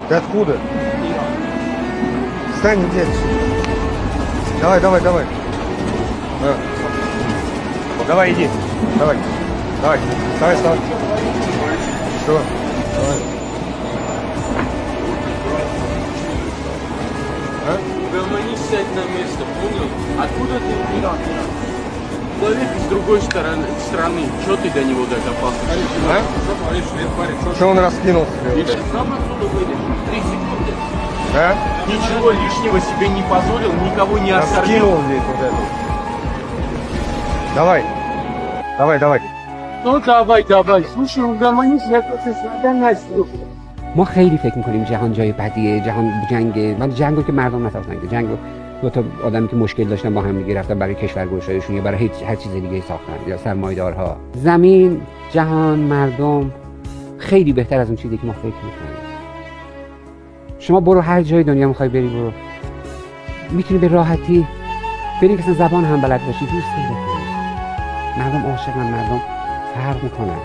Ты откуда? Встань здесь. Давай. Давай, иди. Давай. Вставай. Что? Давай. Угомонись, сядь на место, понял? Откуда ты? Иран. Человек из другой стороны. Чего ты до него докопался? Что он раскинулся? Сам отсюда выйдешь. 3 секунды. Да? Ничего лишнего себе не позволил, никого не оскорбил. Раскинул здесь вот это. Давай. Ну давай. Слушай, угомонись, я просто сладенность. ما خیلی فکر میکنیم جهان جای بدیه، جهان جنگه، ولی جنگو که مردم نساختن، جنگو دو تا آدمی که مشکل داشتن با هم دیگه رفتن برای کشور گشایشون یا برای هر چیز دیگه ساختن، یا سرمایه‌دارها. زمین، جهان، مردم خیلی بهتر از اون چیزی که ما فکر میکنیم. شما برو هر جای دنیا میخوای بری، برو میتونی به راحتی بری که زبان هم بلد باشی، دوست پیدا کنی. مردم عاشقن، مردم فرق میکنن.